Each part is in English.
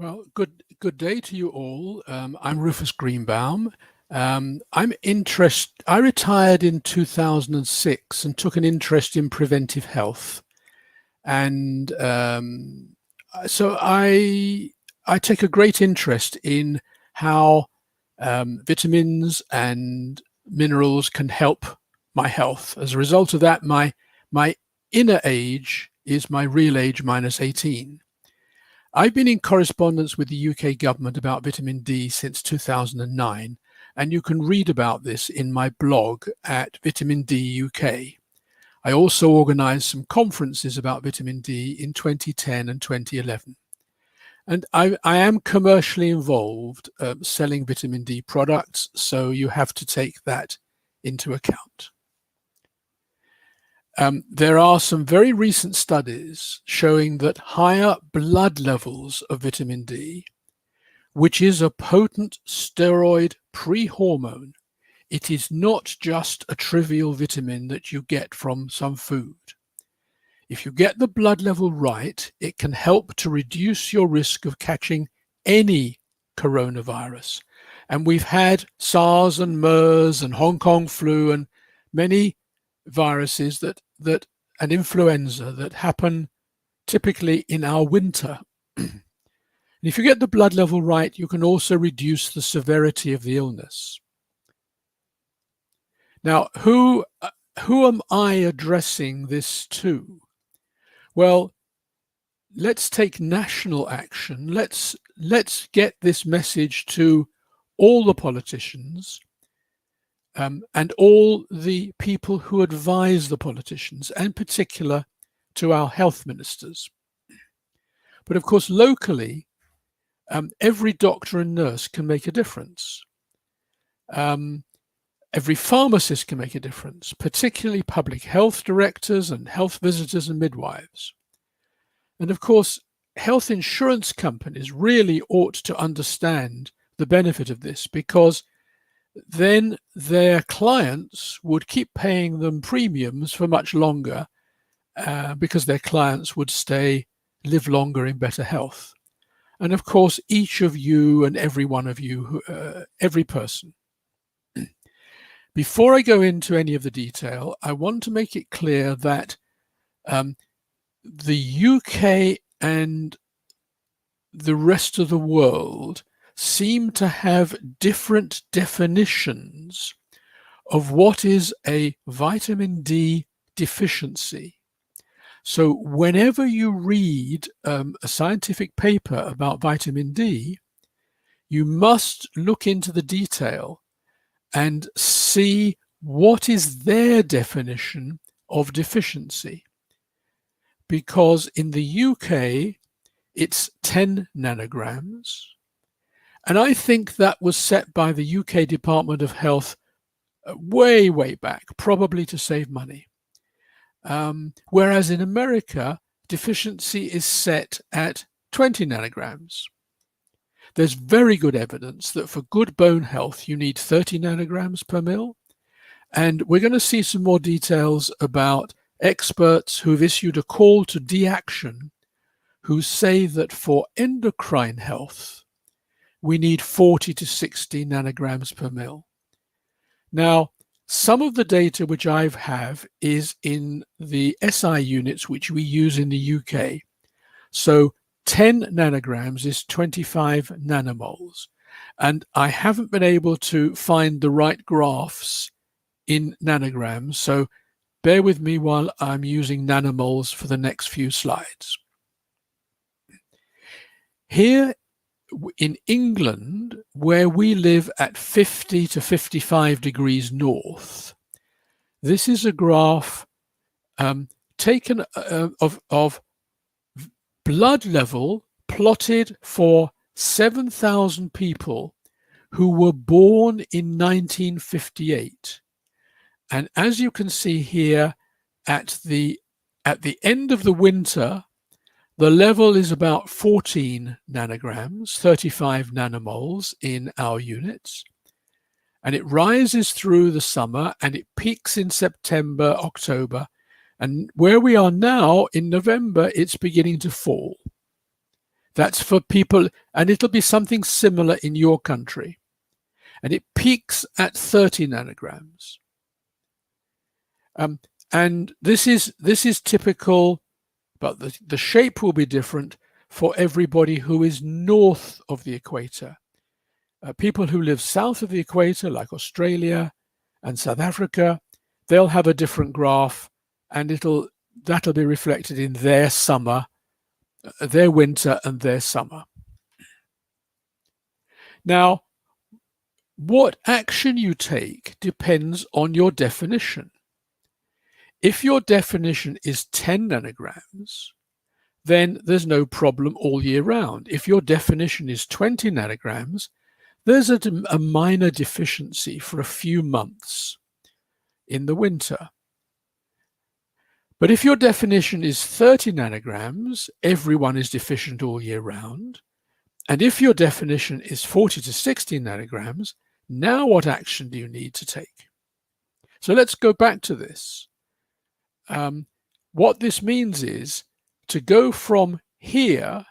Well, good day to you all. I'm Rufus Greenbaum. I retired in 2006 and took an interest in preventive health. And so I take a great interest in how vitamins and minerals can help my health. As a result of that, my inner age is my real age minus 18. I've been in correspondence with the UK government about vitamin D since 2009, and you can read about this in my blog at Vitamin D UK. I also organised some conferences about vitamin D in 2010 and 2011. And I am commercially involved selling vitamin D products, so you have to take that into account. There are some very recent studies showing that higher blood levels of vitamin D, which is a potent steroid pre-hormone, it is not just a trivial vitamin that you get from some food. If you get the blood level right, it can help to reduce your risk of catching any coronavirus. And we've had SARS and MERS and Hong Kong flu and many viruses and influenza that happen typically in our winter. And if you get the blood level right, you can also reduce the severity of the illness. Now, who am I addressing this to? Well, let's take national action. Let's get this message to all the politicians and all the people who advise the politicians, and in particular to our health ministers. But of course, locally, every doctor and nurse can make a difference. Every pharmacist can make a difference, particularly public health directors and health visitors and midwives. And of course, health insurance companies really ought to understand the benefit of this, because then their clients would keep paying them premiums for much longer because their clients would live longer in better health. And of course, each of you and every one of you, every person. Before I go into any of the detail, I want to make it clear that the UK and the rest of the world seem to have different definitions of what is a vitamin D deficiency. So whenever you read a scientific paper about vitamin D, you must look into the detail and see what is their definition of deficiency. Because in the UK, it's 10 nanograms. And I think that was set by the UK Department of Health way, way back, probably to save money. Whereas in America, deficiency is set at 20 nanograms. There's very good evidence that for good bone health, you need 30 nanograms per mil. And we're going to see some more details about experts who've issued a call to de-action, who say that for endocrine health, we need 40 to 60 nanograms per mil. Now, some of the data which I have is in the SI units which we use in the UK. So 10 nanograms is 25 nanomoles. And I haven't been able to find the right graphs in nanograms. So bear with me while I'm using nanomoles for the next few slides. Here in England, where we live at 50 to 55 degrees north, this is a graph taken of blood level plotted for 7,000 people who were born in 1958. And as you can see here, at the end of the winter, the level is about 14 nanograms, 35 nanomoles in our units. And it rises through the summer and it peaks in September, October. And where we are now in November, it's beginning to fall. That's for people, and it'll be something similar in your country. And it peaks at 30 nanograms. And this is typical, but the shape will be different for everybody who is north of the equator. People who live south of the equator, like Australia and South Africa, they'll have a different graph, and that'll be reflected in their summer, their winter and their summer. Now, what action you take depends on your definition. If your definition is 10 nanograms, then there's no problem all year round. If your definition is 20 nanograms, there's a minor deficiency for a few months in the winter. But if your definition is 30 nanograms, everyone is deficient all year round. And if your definition is 40 to 60 nanograms, now what action do you need to take? So let's go back to this. What this means is to go from here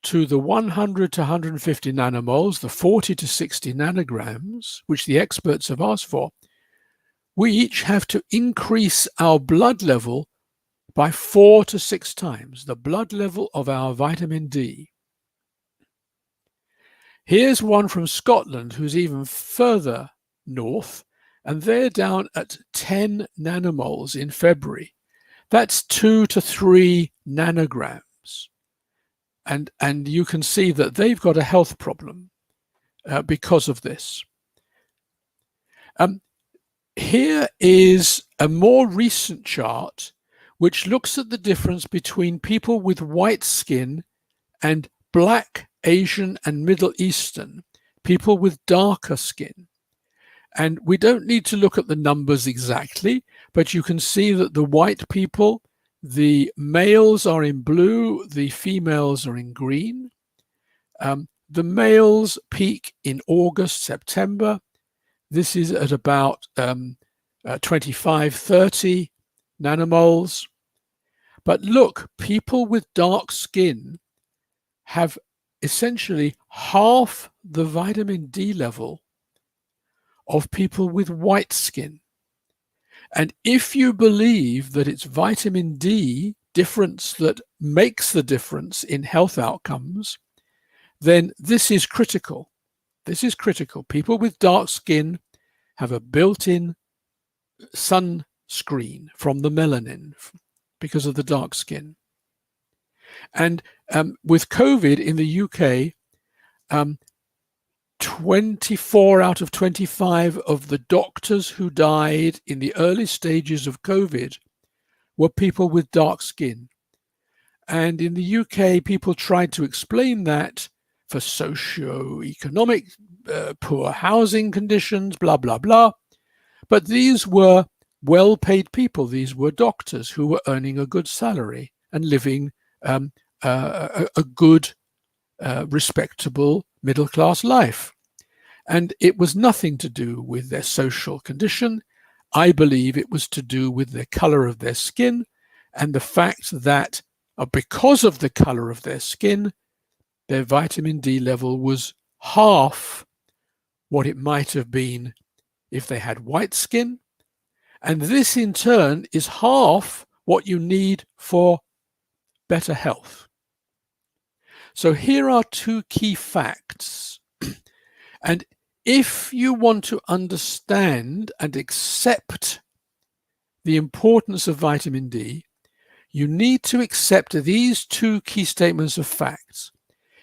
to the 100 to 150 nanomoles, the 40 to 60 nanograms, which the experts have asked for, we each have to increase our blood level by 4 to 6 times, the blood level of our vitamin D. Here's one from Scotland who's even further north, and they're down at 10 nanomoles in February. That's 2 to 3 nanograms. And you can see that they've got a health problem because of this. Here is a more recent chart which looks at the difference between people with white skin and Black, Asian, and Middle Eastern, people with darker skin. And we don't need to look at the numbers exactly, but you can see that the white people, the males are in blue, the females are in green. The males peak in August, September. This is at about 25, 30 nanomoles. But look, people with dark skin have essentially half the vitamin D level of people with white skin. And if you believe that it's vitamin D difference that makes the difference in health outcomes, then this is critical. This is critical. People with dark skin have a built-in sunscreen from the melanin because of the dark skin. And with COVID in the UK, 24 out of 25 of the doctors who died in the early stages of COVID were people with dark skin. And in the UK, people tried to explain that for socio-economic, poor housing conditions, blah, blah, blah. But these were well-paid people. These were doctors who were earning a good salary and living a good, respectable middle-class life. And it was nothing to do with their social condition. I believe it was to do with the color of their skin and the fact that because of the color of their skin, their vitamin D level was half what it might have been if they had white skin. And this in turn is half what you need for better health. So here are two key facts. And if you want to understand and accept the importance of vitamin D, you need to accept these two key statements of facts.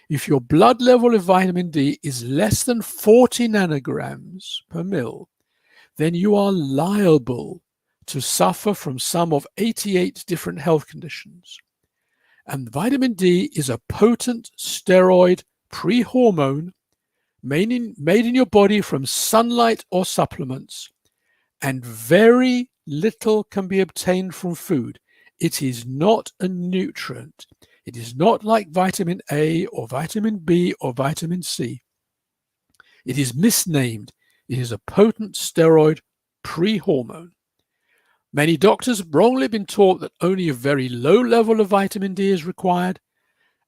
If your blood level of vitamin D is less than 40 nanograms per mil, then you are liable to suffer from some of 88 different health conditions. And vitamin D is a potent steroid pre-hormone made in your body from sunlight or supplements, and very little can be obtained from food. It is not a nutrient. It is not like vitamin A or vitamin B or vitamin C. It is misnamed. It is a potent steroid pre-hormone. Many doctors have wrongly been taught that only a very low level of vitamin D is required,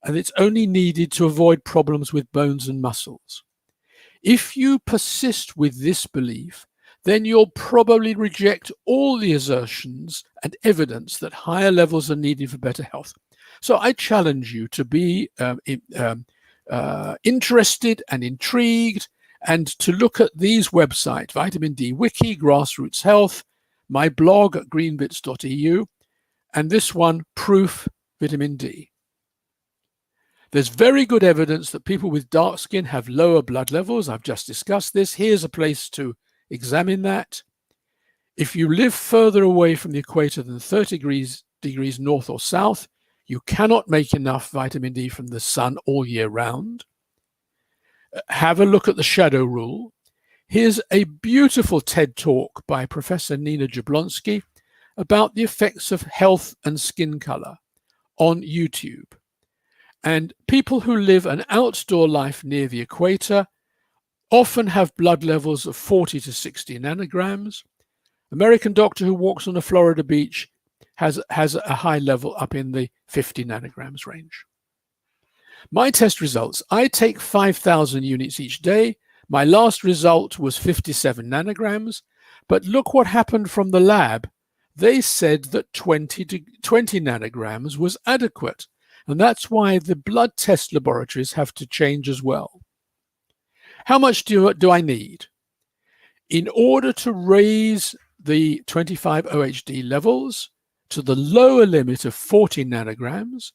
and it's only needed to avoid problems with bones and muscles. If you persist with this belief, then you'll probably reject all the assertions and evidence that higher levels are needed for better health. So I challenge you to be interested and intrigued, and to look at these websites: Vitamin D Wiki, Grassroots Health, my blog at greenbits.eu, and this one, Proof Vitamin D. There's very good evidence that people with dark skin have lower blood levels. I've just discussed this. Here's a place to examine that. If you live further away from the equator than 30 degrees north or south, you cannot make enough vitamin D from the sun all year round. Have a look at the shadow rule. Here's a beautiful TED talk by Professor Nina Jablonski about the effects of health and skin color on YouTube. And people who live an outdoor life near the equator often have blood levels of 40 to 60 nanograms. American doctor who walks on a Florida beach has a high level up in the 50 nanograms range. My test results: I take 5,000 units each day. My last result was 57 nanograms, but look what happened from the lab. They said that 20 nanograms was adequate, and that's why the blood test laboratories have to change as well. How much do I need? In order to raise the 25 OHD levels to the lower limit of 40 nanograms,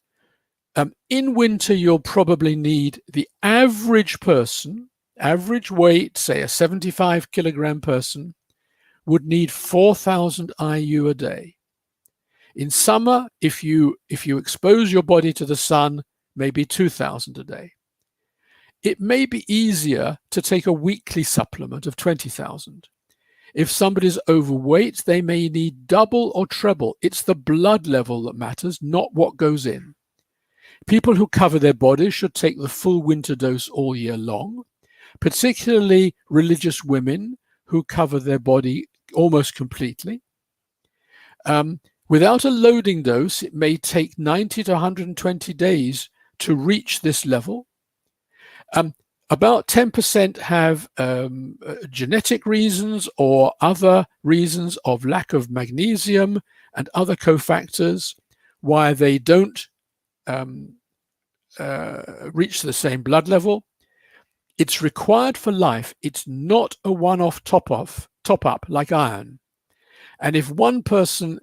in winter, you'll probably need the average person, average weight, say a 75 kilogram person, would need 4,000 IU a day. In summer, if you expose your body to the sun, maybe 2,000 a day. It may be easier to take a weekly supplement of 20,000. If somebody's overweight, they may need double or treble. It's the blood level that matters, not what goes in. People who cover their bodies should take the full winter dose all year long, particularly religious women who cover their body almost completely. Without a loading dose, it may take 90 to 120 days to reach this level. About 10% have genetic reasons or other reasons of lack of magnesium and other cofactors why they don't reach the same blood level. It's required for life. It's not a one-off top-up like iron. And if one person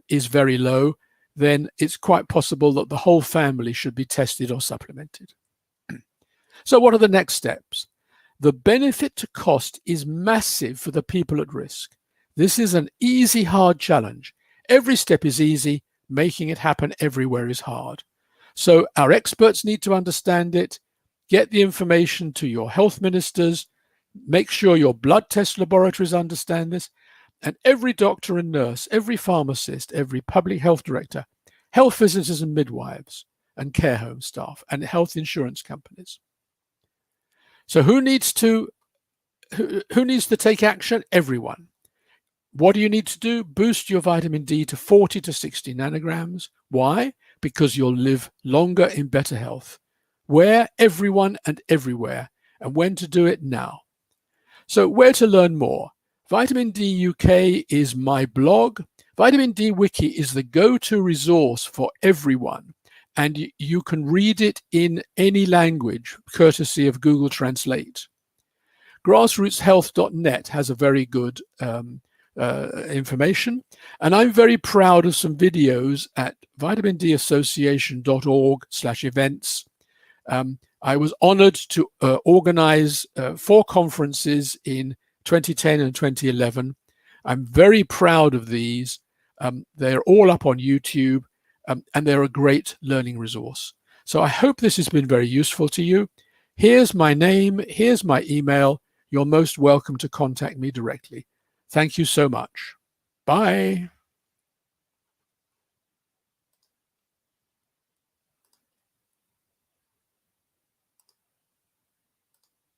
is very low, then it's quite possible that the whole family should be tested or supplemented. So what are the next steps? The benefit to cost is massive for the people at risk. This is an easy, hard challenge. Every step is easy. Making it happen everywhere is hard. So our experts need to understand it. Get the information to your health ministers. Make sure your blood test laboratories understand this. And every doctor and nurse, every pharmacist, every public health director, health visitors and midwives, and care home staff, and health insurance companies. So who needs to take action? Everyone. What do you need to do? Boost your vitamin D to 40 to 60 nanograms. Why? Because you'll live longer in better health. Where? Everyone and everywhere. And when to do it? Now. So where to learn more? Vitamin D UK is my blog. Vitamin D Wiki is the go-to resource for everyone. And you can read it in any language, courtesy of Google Translate. Grassrootshealth.net has a very good information. And I'm very proud of some videos at vitamindAssociation.org/events. I was honored to organize 4 conferences in 2010 and 2011. I'm very proud of these. They're all up on YouTube. And they're a great learning resource. So I hope this has been very useful to you. Here's my name, here's my email. You're most welcome to contact me directly. Thank you so much. Bye.